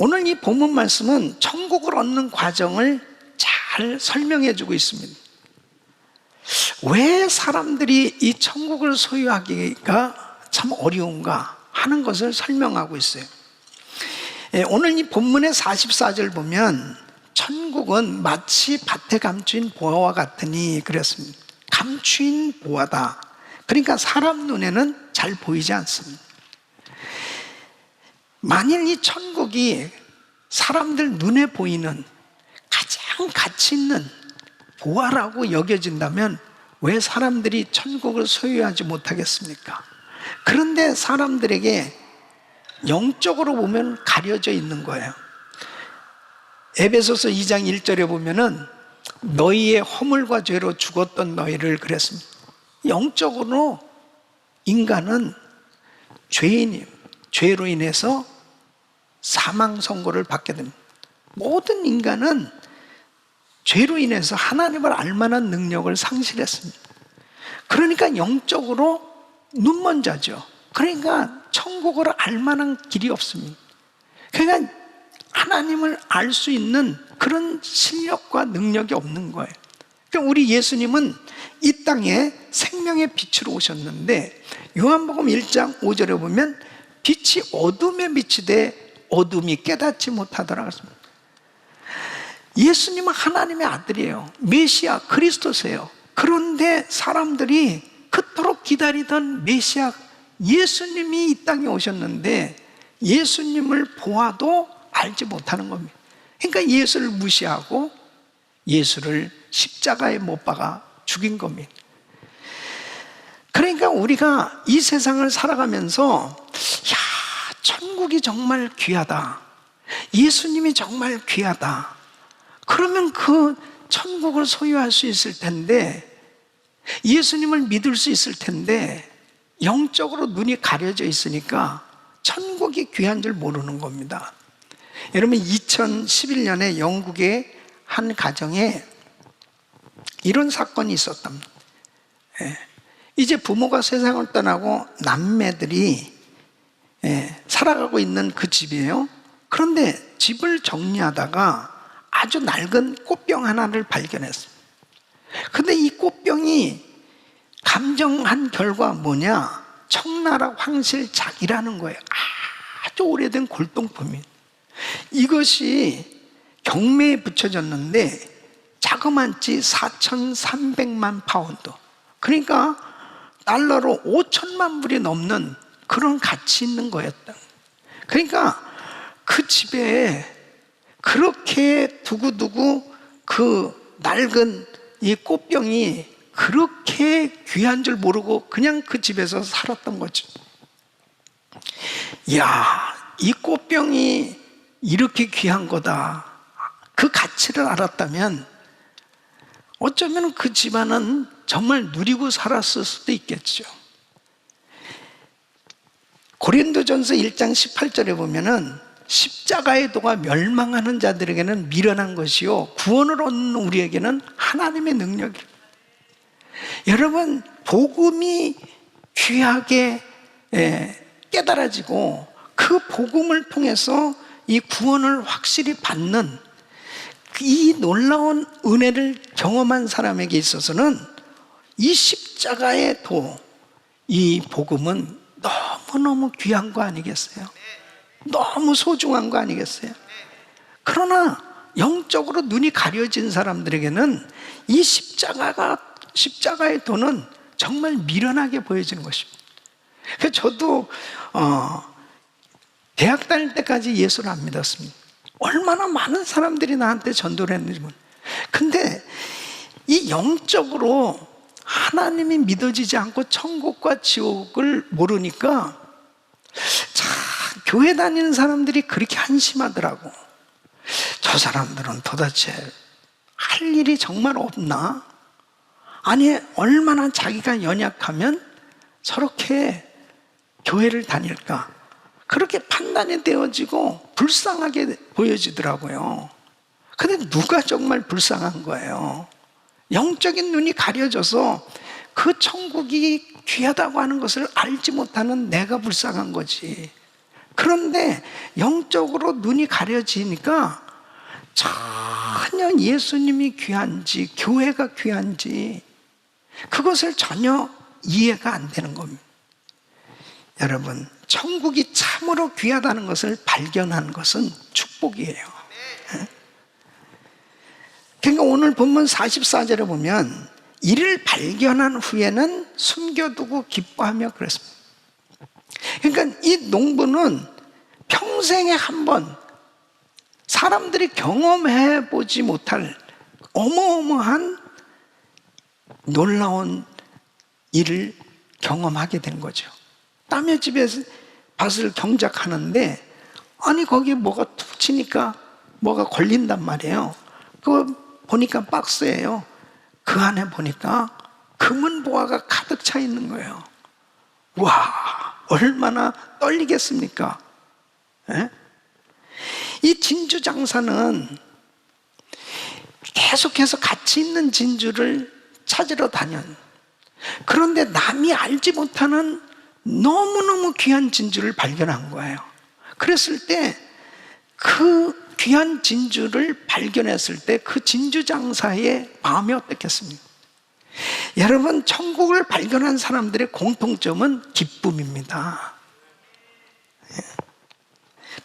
오늘 이 본문 말씀은 천국을 얻는 과정을 잘 설명해 주고 있습니다. 왜 사람들이 이 천국을 소유하기가 참 어려운가 하는 것을 설명하고 있어요. 오늘 이 본문의 44절 보면 천국은 마치 밭에 감추인 보화와 같으니 그랬습니다. 감추인 보화다. 그러니까 사람 눈에는 잘 보이지 않습니다. 만일 이 천국이 사람들 눈에 보이는 가장 가치 있는 보화라고 여겨진다면 왜 사람들이 천국을 소유하지 못하겠습니까? 그런데 사람들에게 영적으로 보면 가려져 있는 거예요. 에베소서 2장 1절에 보면은 너희의 허물과 죄로 죽었던 너희를 그랬습니다. 영적으로 인간은 죄로 인해서 사망 선고를 받게 됩니다. 모든 인간은 죄로 인해서 하나님을 알만한 능력을 상실했습니다. 그러니까 영적으로 눈먼 자죠. 그러니까 천국을 알만한 길이 없습니다. 그러니까 하나님을 알 수 있는 그런 실력과 능력이 없는 거예요. 그러니까 우리 예수님은 이 땅에 생명의 빛으로 오셨는데 요한복음 1장 5절에 보면 빛이 어둠에 비치되 어둠이 깨닫지 못하더라 그랬습니다. 예수님은 하나님의 아들이에요. 메시아 그리스도세요. 그런데 사람들이 그토록 기다리던 메시아 예수님이 이 땅에 오셨는데 예수님을 보아도 알지 못하는 겁니다. 그러니까 예수를 무시하고 예수를 십자가에 못 박아 죽인 겁니다. 그러니까 우리가 이 세상을 살아가면서 천국이 정말 귀하다, 예수님이 정말 귀하다, 그러면 그 천국을 소유할 수 있을 텐데, 예수님을 믿을 수 있을 텐데 영적으로 눈이 가려져 있으니까 천국이 귀한 줄 모르는 겁니다. 여러분 2011년에 영국의 한 가정에 이런 사건이 있었답니다. 이제 부모가 세상을 떠나고 남매들이 살아가고 있는 그 집이에요. 그런데 집을 정리하다가 아주 낡은 꽃병 하나를 발견했어요. 근데 이 꽃병이 감정한 결과 뭐냐? 청나라 황실작이라는 거예요. 아주 오래된 골동품이. 이것이 경매에 붙여졌는데 자그만치 4,300만 파운드, 그러니까 달러로 5천만 불이 넘는 그런 가치 있는 거였다. 그러니까 그 집에 그렇게 두고두고 그 낡은 이 꽃병이 그렇게 귀한 줄 모르고 그냥 그 집에서 살았던 거죠. 이야, 이 꽃병이 이렇게 귀한 거다, 그 가치를 알았다면 어쩌면 그 집안은 정말 누리고 살았을 수도 있겠죠. 고린도전서 1장 18절에 보면은 십자가의 도가 멸망하는 자들에게는 미련한 것이요 구원을 얻는 우리에게는 하나님의 능력이에요. 여러분, 복음이 귀하게 깨달아지고 그 복음을 통해서 이 구원을 확실히 받는 이 놀라운 은혜를 경험한 사람에게 있어서는 이 십자가의 도, 이 복음은 너무너무 귀한 거 아니겠어요? 너무 소중한 거 아니겠어요? 그러나 영적으로 눈이 가려진 사람들에게는 이 십자가의 도는 정말 미련하게 보여지는 것입니다. 그래서 저도 대학 다닐 때까지 예수를 안 믿었습니다. 얼마나 많은 사람들이 나한테 전도를 했는지. 근데 이 영적으로 하나님이 믿어지지 않고 천국과 지옥을 모르니까 참 교회 다니는 사람들이 그렇게 한심하더라고. 저 사람들은 도대체 할 일이 정말 없나? 아니, 얼마나 자기가 연약하면 저렇게 교회를 다닐까? 그렇게 판단이 되어지고 불쌍하게 보여지더라고요. 근데 누가 정말 불쌍한 거예요? 영적인 눈이 가려져서 그 천국이 귀하다고 하는 것을 알지 못하는 내가 불쌍한 거지. 그런데 영적으로 눈이 가려지니까 전혀 예수님이 귀한지 교회가 귀한지 그것을 전혀 이해가 안 되는 겁니다. 여러분, 천국이 참으로 귀하다는 것을 발견한 것은 축복이에요. 그러니까 오늘 본문 44절에 보면 이를 발견한 후에는 숨겨두고 기뻐하며 그랬습니다. 그러니까 이 농부는 평생에 한 번 사람들이 경험해 보지 못할 어마어마한 놀라운 일을 경험하게 된 거죠. 남의 집에서 밭을 경작하는데 아니 거기에 뭐가 툭 치니까 뭐가 걸린단 말이에요. 그거 보니까 박스예요. 그 안에 보니까 금은 보화가 가득 차 있는 거예요. 와, 얼마나 떨리겠습니까? 에? 이 진주 장사는 계속해서 가치 있는 진주를 찾으러 다녔. 그런데 남이 알지 못하는 너무너무 귀한 진주를 발견한 거예요. 그랬을 때 그 귀한 진주를 발견했을 때 그 진주 장사의 마음이 어떻겠습니까? 여러분, 천국을 발견한 사람들의 공통점은 기쁨입니다.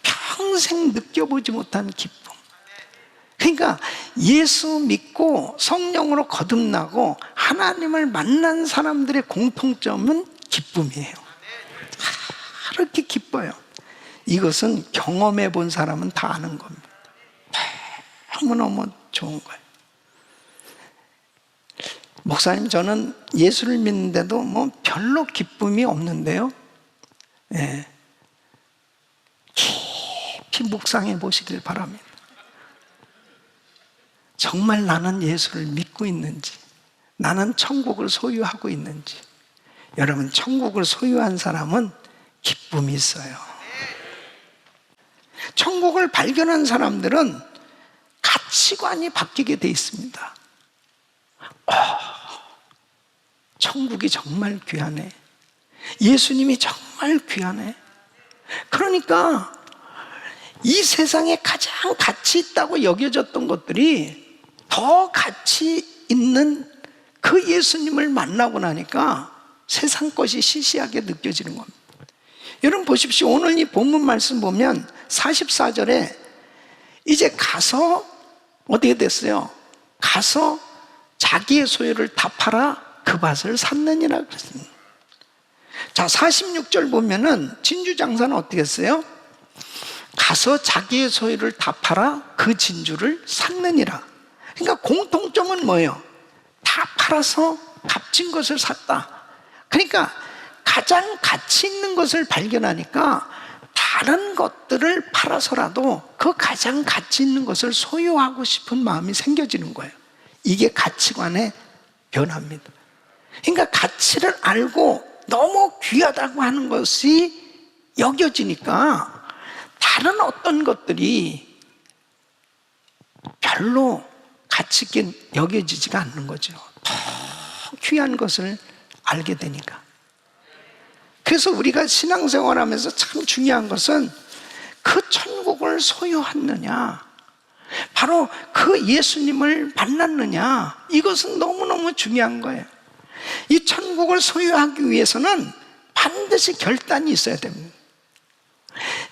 평생 느껴보지 못한 기쁨. 그러니까 예수 믿고 성령으로 거듭나고 하나님을 만난 사람들의 공통점은 기쁨이에요. 그렇게 기뻐요. 이것은 경험해 본 사람은 다 아는 겁니다. 너무너무 좋은 거예요. 목사님, 저는 예수를 믿는데도 뭐 별로 기쁨이 없는데요. 예. 깊이 묵상해 보시길 바랍니다. 정말 나는 예수를 믿고 있는지, 나는 천국을 소유하고 있는지. 여러분, 천국을 소유한 사람은 기쁨이 있어요. 천국을 발견한 사람들은 가치관이 바뀌게 돼 있습니다. 천국이 정말 귀하네. 예수님이 정말 귀하네. 그러니까 이 세상에 가장 가치 있다고 여겨졌던 것들이 더 가치 있는 그 예수님을 만나고 나니까 세상 것이 시시하게 느껴지는 겁니다. 여러분 보십시오. 오늘 이 본문 말씀 보면 44절에 이제 가서 어떻게 됐어요? 가서 자기의 소유를 다 팔아 그 밭을 샀느니라 그랬습니다. 자, 46절 보면은 진주 장사는 어떻게 했어요? 가서 자기의 소유를 다 팔아 그 진주를 샀느니라. 그러니까 공통점은 뭐예요? 다 팔아서 값진 것을 샀다. 그러니까 가장 가치 있는 것을 발견하니까 다른 것들을 팔아서라도 그 가장 가치 있는 것을 소유하고 싶은 마음이 생겨지는 거예요. 이게 가치관의 변화입니다. 그러니까 가치를 알고 너무 귀하다고 하는 것이 여겨지니까 다른 어떤 것들이 별로 가치 있게 여겨지지가 않는 거죠. 더 귀한 것을 알게 되니까. 그래서 우리가 신앙생활하면서 참 중요한 것은 그 천국을 소유했느냐, 바로 그 예수님을 만났느냐, 이것은 너무너무 중요한 거예요. 이 천국을 소유하기 위해서는 반드시 결단이 있어야 됩니다.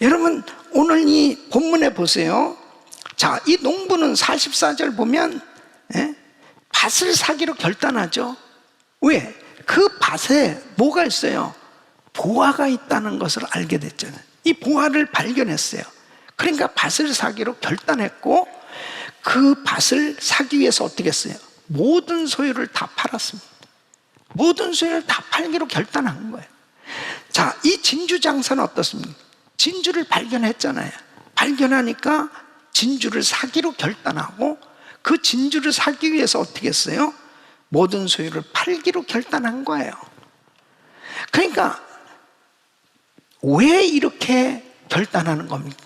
여러분, 오늘 이 본문에 보세요. 자, 이 농부는 44절 보면 밭을 사기로 결단하죠. 왜? 그 밭에 뭐가 있어요? 보화가 있다는 것을 알게 됐잖아요. 이 보화를 발견했어요. 그러니까 밭을 사기로 결단했고, 그 밭을 사기 위해서 어떻게 했어요? 모든 소유를 다 팔았습니다. 모든 소유를 다 팔기로 결단한 거예요. 자, 이 진주 장사는 어떻습니까? 진주를 발견했잖아요. 발견하니까 진주를 사기로 결단하고, 그 진주를 사기 위해서 어떻게 했어요? 모든 소유를 팔기로 결단한 거예요. 그러니까 왜 이렇게 결단하는 겁니까?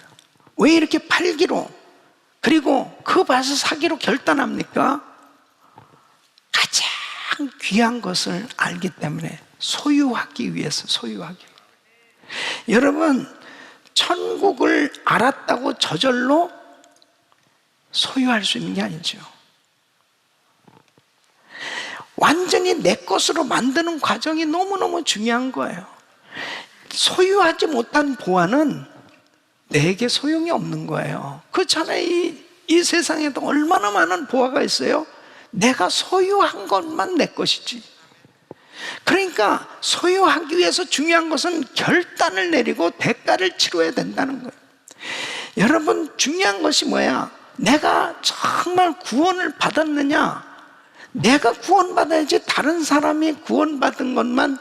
왜 이렇게 팔기로, 그리고 그 밭을 사기로 결단합니까? 가장 귀한 것을 알기 때문에, 소유하기 위해서. 여러분, 천국을 알았다고 저절로 소유할 수 있는 게 아니죠. 완전히 내 것으로 만드는 과정이 너무너무 중요한 거예요. 소유하지 못한 보화는 내게 소용이 없는 거예요. 그렇잖아요. 이 세상에도 얼마나 많은 보화가 있어요. 내가 소유한 것만 내 것이지. 그러니까 소유하기 위해서 중요한 것은 결단을 내리고 대가를 치러야 된다는 거예요. 여러분, 중요한 것이 뭐야? 내가 정말 구원을 받았느냐? 내가 구원받아야지 다른 사람이 구원받은 것만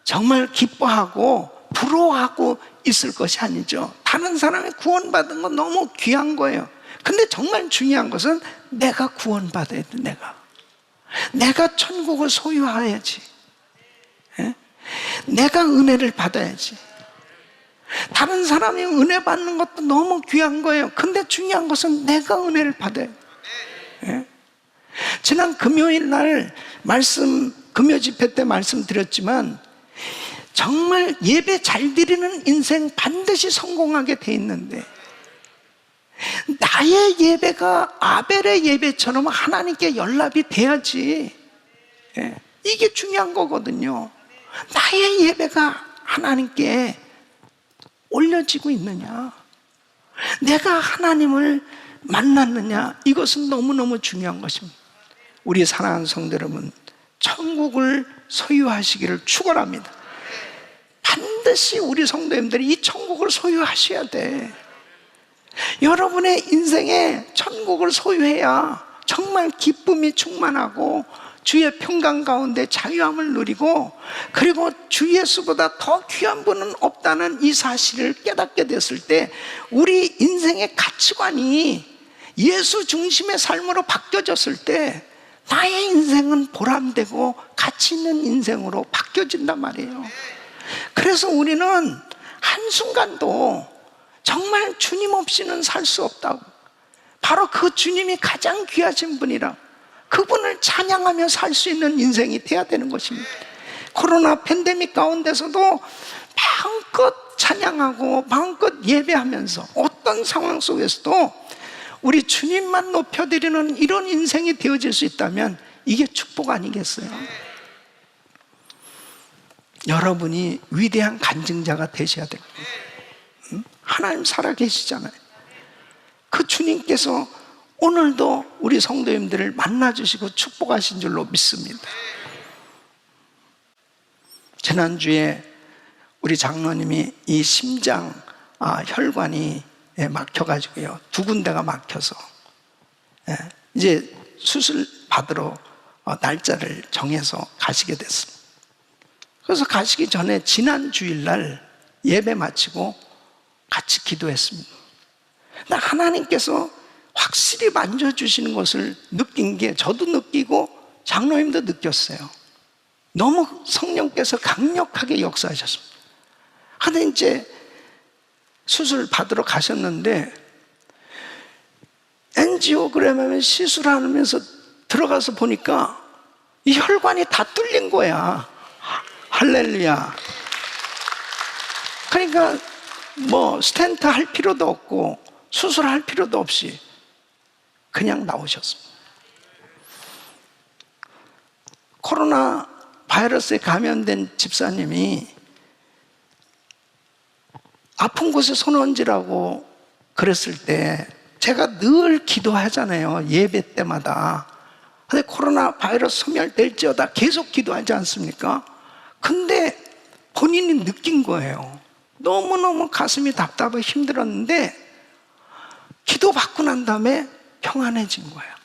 정말 기뻐하고 부러워하고 있을 것이 아니죠. 다른 사람이 구원받은 건 너무 귀한 거예요. 근데 정말 중요한 것은 내가 구원받아야 돼. 내가 천국을 소유해야지. 내가 은혜를 받아야지. 다른 사람이 은혜 받는 것도 너무 귀한 거예요. 근데 중요한 것은 내가 은혜를 받아야 돼. 지난 금요일 날 금요 집회 때 말씀드렸지만, 정말 예배 잘 드리는 인생 반드시 성공하게 돼 있는데, 나의 예배가 아벨의 예배처럼 하나님께 연락이 돼야지. 이게 중요한 거거든요. 나의 예배가 하나님께 올려지고 있느냐, 내가 하나님을 만났느냐, 이것은 너무너무 중요한 것입니다. 우리 사랑하는 성도 여러분, 천국을 소유하시기를 축원합니다. 반드시 우리 성도님들이 이 천국을 소유하셔야 돼. 여러분의 인생에 천국을 소유해야 정말 기쁨이 충만하고 주의 평강 가운데 자유함을 누리고, 그리고 주 예수보다 더 귀한 분은 없다는 이 사실을 깨닫게 됐을 때 우리 인생의 가치관이 예수 중심의 삶으로 바뀌어졌을 때 나의 인생은 보람되고 가치 있는 인생으로 바뀌어진단 말이에요. 그래서 우리는 한순간도 정말 주님 없이는 살 수 없다고, 바로 그 주님이 가장 귀하신 분이라 그분을 찬양하며 살 수 있는 인생이 돼야 되는 것입니다. 코로나 팬데믹 가운데서도 마음껏 찬양하고 마음껏 예배하면서 어떤 상황 속에서도 우리 주님만 높여드리는 이런 인생이 되어질 수 있다면 이게 축복 아니겠어요? 여러분이 위대한 간증자가 되셔야 됩니다. 하나님 살아계시잖아요. 그 주님께서 오늘도 우리 성도님들을 만나주시고 축복하신 줄로 믿습니다. 지난주에 우리 장로님이 이 심장 혈관이 막혀가지고요, 2군데가 막혀서 이제 수술 받으러 날짜를 정해서 가시게 됐습니다. 그래서 가시기 전에 지난 주일날 예배 마치고 같이 기도했습니다. 근데 하나님께서 확실히 만져주시는 것을 느낀 게, 저도 느끼고 장로님도 느꼈어요. 너무 성령께서 강력하게 역사하셨습니다. 근데 이제 수술 받으러 가셨는데 엔지오그램 시술하면서 들어가서 보니까 이 혈관이 다 뚫린 거야. 할렐루야. 그러니까 뭐 스텐트 할 필요도 없고 수술할 필요도 없이 그냥 나오셨습니다. 코로나 바이러스에 감염된 집사님이 아픈 곳에 손 얹으라고 그랬을 때 제가 늘 기도하잖아요, 예배 때마다. 근데 코로나 바이러스 소멸될지어다 계속 기도하지 않습니까? 근데 본인이 느낀 거예요. 너무너무 가슴이 답답하고 힘들었는데 기도받고 난 다음에 평안해진 거예요.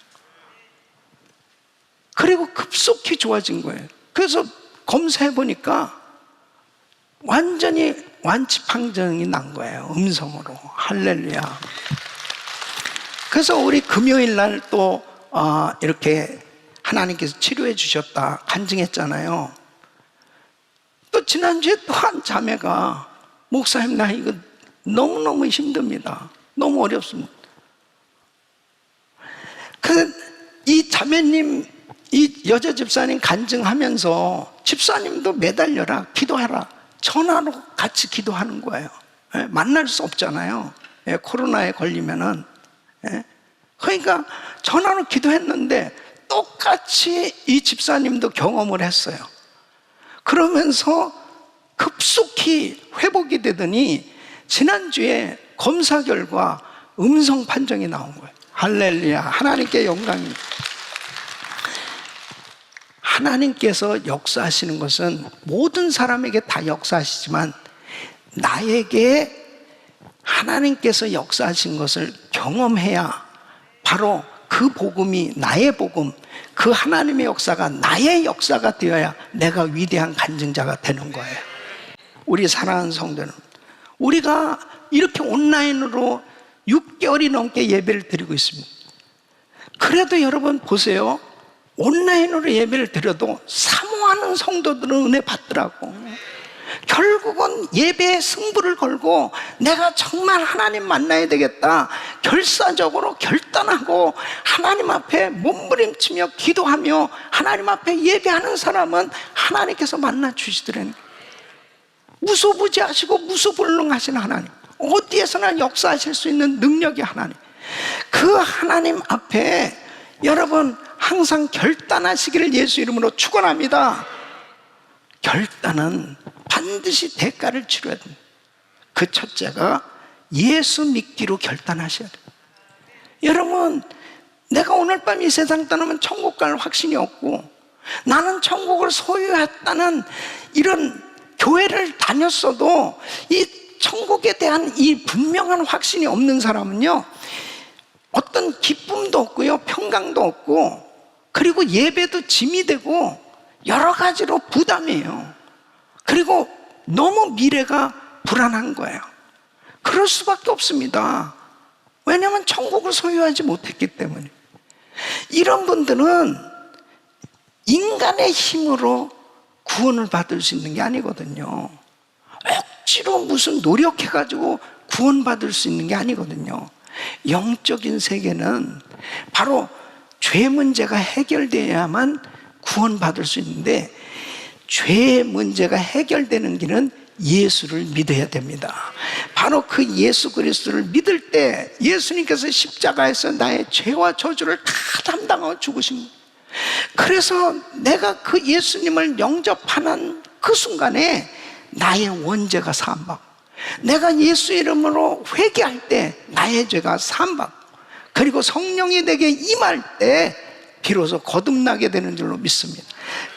그리고 급속히 좋아진 거예요. 그래서 검사해보니까 완전히 완치 판정이 난 거예요, 음성으로. 할렐루야. 그래서 우리 금요일 날 또 이렇게 하나님께서 치료해 주셨다 간증했잖아요. 또 지난주에 또 한 자매가 목사님, 나 이거 너무너무 힘듭니다. 너무 어렵습니다. 이 자매님, 이 여자 집사님 간증하면서 집사님도 매달려라, 기도하라, 전화로 같이 기도하는 거예요. 만날 수 없잖아요. 코로나에 걸리면은. 그러니까 전화로 기도했는데 똑같이 이 집사님도 경험을 했어요. 그러면서 급속히 회복이 되더니 지난주에 검사 결과 음성 판정이 나온 거예요. 할렐루야. 하나님께 영광입니다. 하나님께서 역사하시는 것은 모든 사람에게 다 역사하시지만 나에게 하나님께서 역사하신 것을 경험해야 바로 그 복음이 나의 복음, 그 하나님의 역사가 나의 역사가 되어야 내가 위대한 간증자가 되는 거예요. 우리 사랑하는 성도는, 우리가 이렇게 온라인으로 6개월이 넘게 예배를 드리고 있습니다. 그래도 여러분 보세요. 온라인으로 예배를 드려도 사모하는 성도들은 은혜 받더라고. 결국은 예배에 승부를 걸고 내가 정말 하나님 만나야 되겠다 결사적으로 결단하고 하나님 앞에 몸부림치며 기도하며 하나님 앞에 예배하는 사람은 하나님께서 만나 주시더라는 거예요. 무소부지하시고 무소불능하신 하나님, 어디에서나 역사하실 수 있는 능력의 하나님, 그 하나님 앞에 여러분 항상 결단하시기를 예수 이름으로 축원합니다. 결단은 반드시 대가를 치러야 됩니다. 그 첫째가 예수 믿기로 결단하셔야 돼요. 여러분, 내가 오늘 밤 이 세상 떠나면 천국 갈 확신이 없고 나는 천국을 소유했다는 이런 교회를 다녔어도 이 천국에 대한 이 분명한 확신이 없는 사람은요, 어떤 기쁨도 없고요, 평강도 없고, 그리고 예배도 짐이 되고 여러 가지로 부담이에요. 그리고 너무 미래가 불안한 거예요. 그럴 수밖에 없습니다. 왜냐하면 천국을 소유하지 못했기 때문에. 이런 분들은 인간의 힘으로 구원을 받을 수 있는 게 아니거든요. 억지로 무슨 노력해가지고 구원받을 수 있는 게 아니거든요. 영적인 세계는 바로 죄 문제가 해결돼야만 구원받을 수 있는데, 죄의 문제가 해결되는 길은 예수를 믿어야 됩니다. 바로 그 예수 그리스도를 믿을 때 예수님께서 십자가에서 나의 죄와 저주를 다 담당하고 죽으신 거예요. 그래서 내가 그 예수님을 영접하는 그 순간에 나의 원죄가 사함받고, 내가 예수 이름으로 회개할 때 나의 죄가 사함받고, 그리고 성령이 내게 임할 때 비로소 거듭나게 되는 줄로 믿습니다.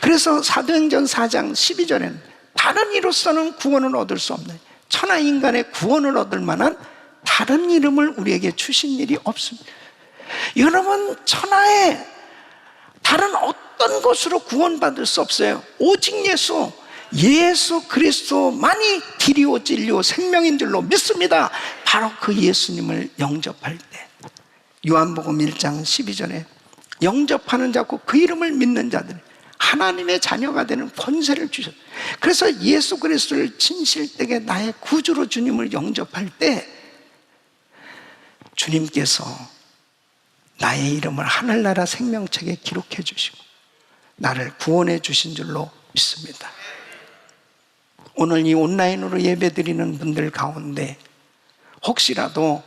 그래서 사도행전 4장 12절에는 다른 이로서는 구원을 얻을 수 없는, 천하 인간의 구원을 얻을 만한 다른 이름을 우리에게 주신 일이 없습니다. 여러분, 천하에 다른 어떤 것으로 구원받을 수 없어요. 오직 예수 그리스도만이 길이요 진리요 생명인 줄로 믿습니다. 바로 그 예수님을 영접할 때, 요한복음 1장 12절에 영접하는 자고 그 이름을 믿는 자들 하나님의 자녀가 되는 권세를 주셨어요. 그래서 예수 그리스도를 진실되게 나의 구주로 주님을 영접할 때 주님께서 나의 이름을 하늘나라 생명책에 기록해 주시고 나를 구원해 주신 줄로 믿습니다. 오늘 이 온라인으로 예배드리는 분들 가운데 혹시라도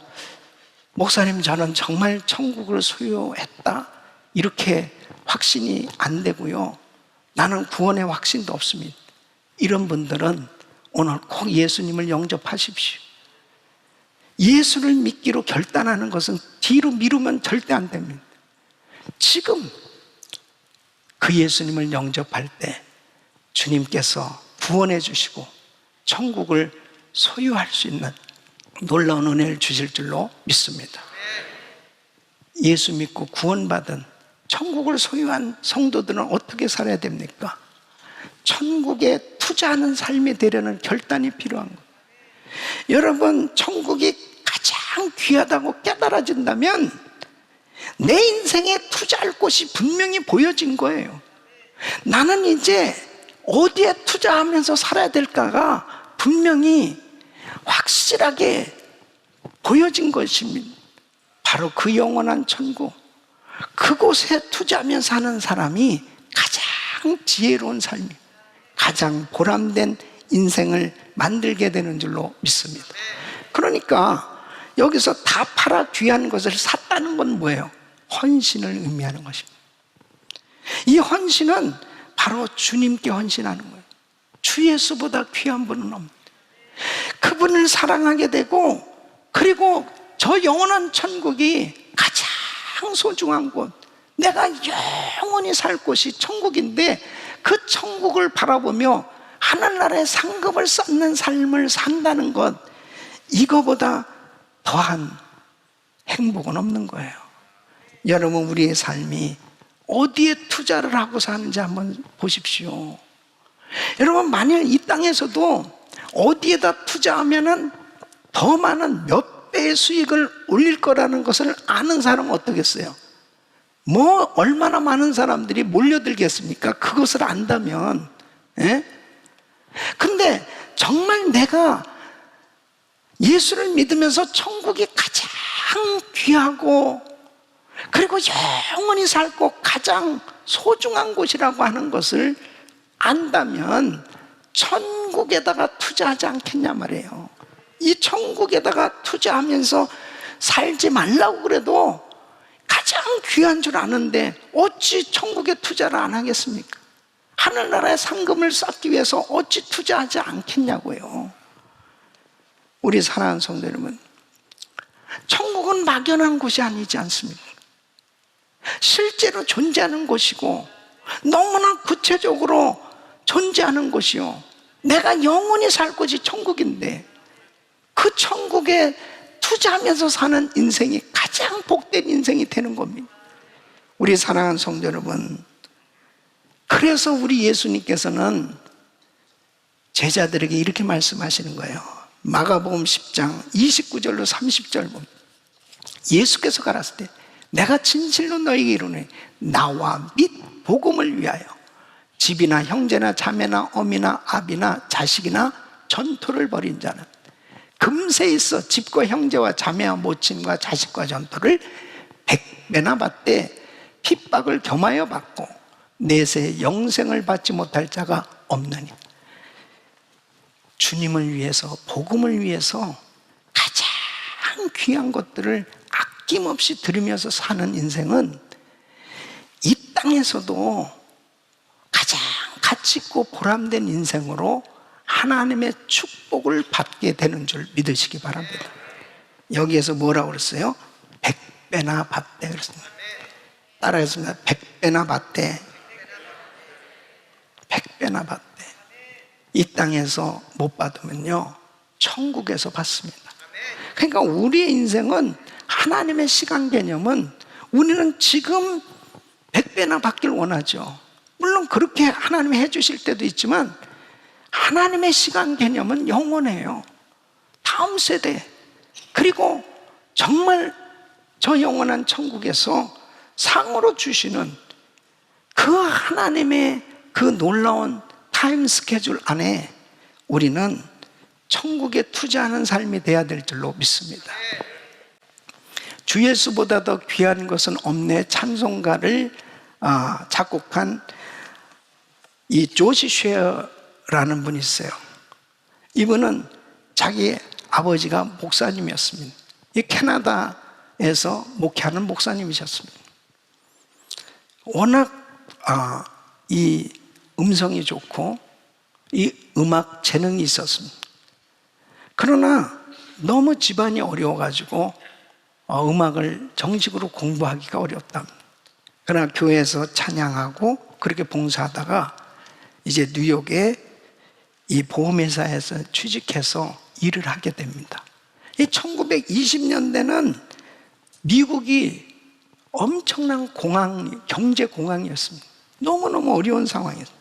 목사님, 저는 정말 천국을 소유했다 이렇게 확신이 안 되고요, 나는 구원의 확신도 없습니다, 이런 분들은 오늘 꼭 예수님을 영접하십시오. 예수를 믿기로 결단하는 것은 뒤로 미루면 절대 안 됩니다. 지금 그 예수님을 영접할 때 주님께서 구원해 주시고 천국을 소유할 수 있는 놀라운 은혜를 주실 줄로 믿습니다. 예수 믿고 구원받은 천국을 소유한 성도들은 어떻게 살아야 됩니까? 천국에 투자하는 삶이 되려는 결단이 필요한 거예요. 여러분, 천국이 가장 귀하다고 깨달아진다면 내 인생에 투자할 곳이 분명히 보여진 거예요. 나는 이제 어디에 투자하면서 살아야 될까가 분명히 확실하게 보여진 것입니다. 바로 그 영원한 천국, 그곳에 투자하며 사는 사람이 가장 지혜로운 삶이, 가장 보람된 인생을 만들게 되는 줄로 믿습니다. 그러니까 여기서 다 팔아 귀한 것을 샀다는 건 뭐예요? 헌신을 의미하는 것입니다. 이 헌신은 바로 주님께 헌신하는 거예요. 주 예수보다 귀한 분은 없는, 그분을 사랑하게 되고, 그리고 저 영원한 천국이 가장 소중한 곳, 내가 영원히 살 곳이 천국인데, 그 천국을 바라보며 하늘나라의 상급을 쌓는 삶을 산다는 것, 이거보다 더한 행복은 없는 거예요. 여러분, 우리의 삶이 어디에 투자를 하고 사는지 한번 보십시오. 여러분, 만일 이 땅에서도 어디에다 투자하면은 더 많은 몇 배의 수익을 올릴 거라는 것을 아는 사람은 어떻겠어요? 뭐 얼마나 많은 사람들이 몰려들겠습니까? 그것을 안다면. 예? 근데 정말 내가 예수를 믿으면서 천국이 가장 귀하고, 그리고 영원히 살 곳, 가장 소중한 곳이라고 하는 것을 안다면 천국에다가 투자하지 않겠냐 말이에요. 이 천국에다가 투자하면서 살지 말라고 그래도 가장 귀한 줄 아는데 어찌 천국에 투자를 안 하겠습니까? 하늘나라의 상금을 쌓기 위해서 어찌 투자하지 않겠냐고요. 우리 사랑하는 성도 여러분, 천국은 막연한 곳이 아니지 않습니까? 실제로 존재하는 곳이고, 너무나 구체적으로 존재하는 곳이요, 내가 영원히 살 곳이 천국인데, 그 천국에 투자하면서 사는 인생이 가장 복된 인생이 되는 겁니다. 우리 사랑하는 성도 여러분, 그래서 우리 예수님께서는 제자들에게 이렇게 말씀하시는 거예요. 마가복음 10장 29절로 30절 보면, 예수께서 가라사대 때 내가 진실로 너희에게 이르노니 나와 및 복음을 위하여 집이나 형제나 자매나 어미나 아비나 자식이나 전토를 벌인 자는 금세 있어 집과 형제와 자매와 모친과 자식과 전토를 100배나 받되 핍박을 겸하여 받고 내세 영생을 받지 못할 자가 없느니. 주님을 위해서, 복음을 위해서 가장 귀한 것들을 아낌없이 들으면서 사는 인생은 이 땅에서도 가장 가치있고 보람된 인생으로 하나님의 축복을 받게 되는 줄 믿으시기 바랍니다. 여기에서 뭐라고 그랬어요? 100배나 받되 그랬습니다. 따라했습니다. 100배나 받되, 100배나 받되. 이 땅에서 못 받으면요, 천국에서 받습니다. 그러니까 우리의 인생은, 하나님의 시간 개념은, 우리는 지금 100배나 받길 원하죠. 물론 그렇게 하나님이 해주실 때도 있지만, 하나님의 시간 개념은 영원해요. 다음 세대, 그리고 정말 저 영원한 천국에서 상으로 주시는 그 하나님의 그 놀라운 타임 스케줄 안에 우리는 천국에 투자하는 삶이 돼야 될 줄로 믿습니다. 주 예수보다 더 귀한 것은 없네 찬송가를 작곡한 이 조시 쉐어라는 분이 있어요. 이분은 자기 아버지가 목사님이었습니다. 이 캐나다에서 목회하는 목사님이셨습니다. 워낙 이 음성이 좋고 이 음악 재능이 있었습니다. 그러나 너무 집안이 어려워가지고 음악을 정식으로 공부하기가 어렵답니다. 그러나 교회에서 찬양하고 그렇게 봉사하다가 이제 뉴욕에 이 보험회사에서 취직해서 일을 하게 됩니다. 이 1920년대는 미국이 엄청난 경제 공황이었습니다. 너무너무 어려운 상황이었습니다.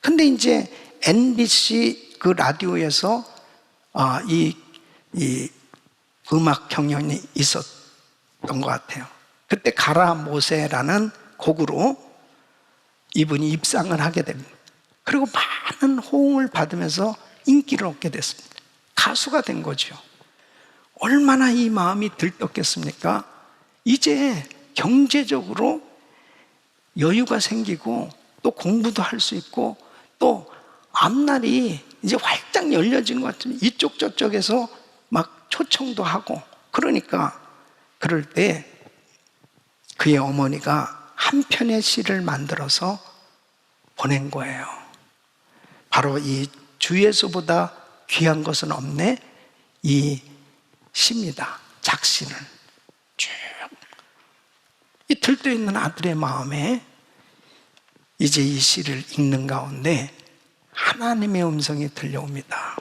근데 이제 NBC 그 라디오에서 이 음악 경연이 있었던 것 같아요. 그때 가라 모세라는 곡으로 이분이 입상을 하게 됩니다. 그리고 많은 호응을 받으면서 인기를 얻게 됐습니다. 가수가 된 거죠. 얼마나 이 마음이 들떴겠습니까? 이제 경제적으로 여유가 생기고 또 공부도 할 수 있고 또 앞날이 이제 활짝 열려진 것 같은, 이쪽 저쪽에서 막 초청도 하고, 그러니까 그럴 때 그의 어머니가 한 편의 시를 만들어서 보낸 거예요. 바로 이 주 예수보다 귀한 것은 없네, 이 시입니다. 작시는 쭉 이 들떠 있는 아들의 마음에 이제 이 시를 읽는 가운데 하나님의 음성이 들려옵니다.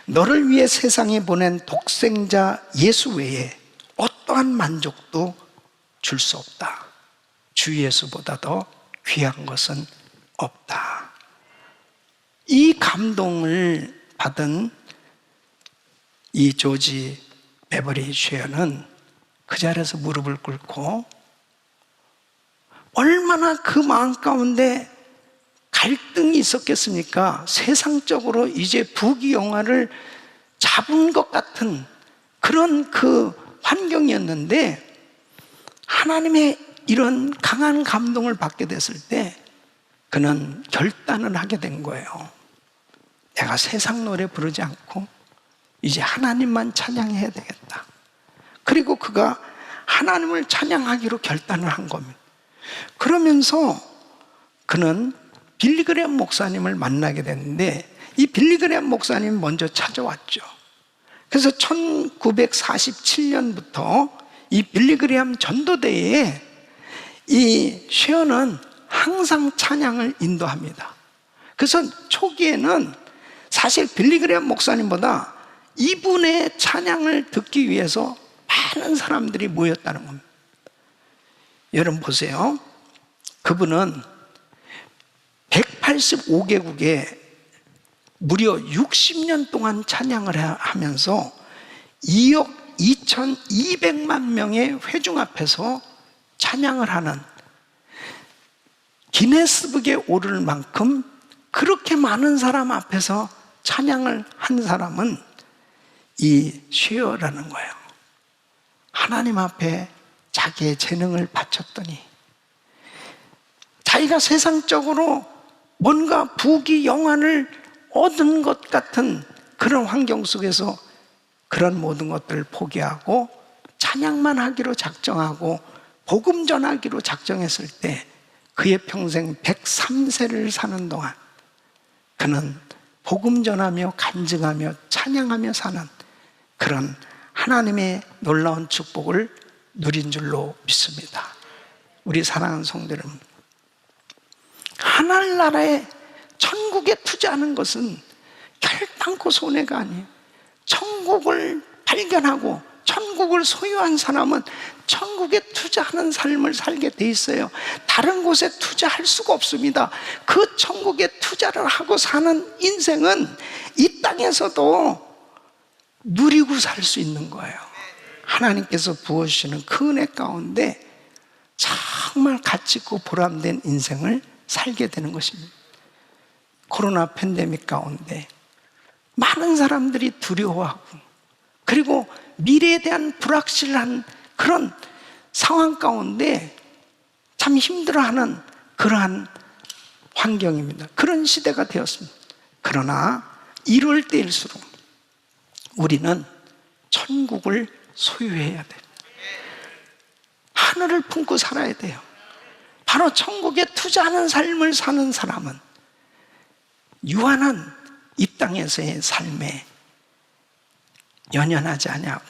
너를 위해 세상에 보낸 독생자 예수 외에 어떠한 만족도 줄 수 없다. 주 예수보다 더 귀한 것은 없다. 이 감동을 받은 이 조지 베버리 쉐어는 그 자리에서 무릎을 꿇고 얼마나 그 마음 가운데 갈등이 있었겠습니까? 세상적으로 이제 부귀영화를 잡은 것 같은 그런 그 환경이었는데, 하나님의 이런 강한 감동을 받게 됐을 때 그는 결단을 하게 된 거예요. 내가 세상 노래 부르지 않고 이제 하나님만 찬양해야 되겠다. 그리고 그가 하나님을 찬양하기로 결단을 한 겁니다. 그러면서 그는 빌리 그레엄 목사님을 만나게 됐는데, 이 빌리 그레엄 목사님이 먼저 찾아왔죠. 그래서 1947년부터 이 빌리 그레엄 전도대회에 이 쉐어는 항상 찬양을 인도합니다. 그래서 초기에는 사실 빌리 그레엄 목사님보다 이분의 찬양을 듣기 위해서 많은 사람들이 모였다는 겁니다. 여러분 보세요. 그분은 185개국에 무려 60년 동안 찬양을 하면서 2억 2,200만 명의 회중 앞에서 찬양을 하는, 기네스북에 오를 만큼 그렇게 많은 사람 앞에서 찬양을 한 사람은 이 쉐어라는 거예요. 하나님 앞에 자기의 재능을 바쳤더니 자기가 세상적으로 뭔가 부귀영화를 얻은 것 같은 그런 환경 속에서 그런 모든 것들을 포기하고 찬양만 하기로 작정하고 복음 전하기로 작정했을 때 그의 평생 103세를 사는 동안 그는 복음 전하며 간증하며 찬양하며 사는 그런 하나님의 놀라운 축복을 누린 줄로 믿습니다. 우리 사랑하는 성도 여러분, 하늘나라에 천국에 투자하는 것은 결단코 손해가 아니에요. 천국을 발견하고 천국을 소유한 사람은 천국에 투자하는 삶을 살게 돼 있어요. 다른 곳에 투자할 수가 없습니다. 그 천국에 투자를 하고 사는 인생은 이 땅에서도 누리고 살 수 있는 거예요. 하나님께서 부어주시는 그 은혜 가운데 정말 가치있고 보람된 인생을 살게 되는 것입니다. 코로나 팬데믹 가운데 많은 사람들이 두려워하고 그리고 미래에 대한 불확실한 그런 상황 가운데 참 힘들어하는 그러한 환경입니다. 그런 시대가 되었습니다. 그러나 이럴 때일수록 우리는 천국을 소유해야 돼요. 하늘을 품고 살아야 돼요. 바로 천국에 투자하는 삶을 사는 사람은 유한한 이 땅에서의 삶에 연연하지 아니하고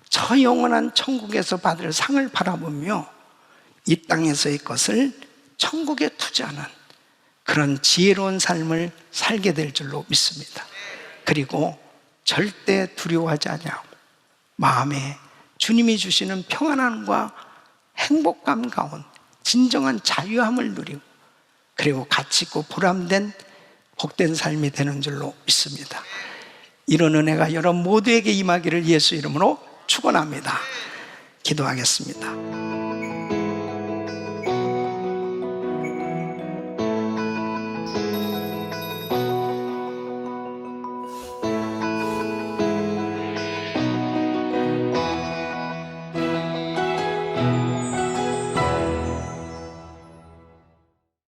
저 영원한 천국에서 받을 상을 바라보며 이 땅에서의 것을 천국에 투자하는 그런 지혜로운 삶을 살게 될 줄로 믿습니다. 그리고 절대 두려워하지 아니하고 마음에 주님이 주시는 평안함과 행복감 가운데 진정한 자유함을 누리고 그리고 가치있고 보람된 복된 삶이 되는 줄로 믿습니다. 이런 은혜가 여러분 모두에게 임하기를 예수 이름으로 축원합니다. 기도하겠습니다.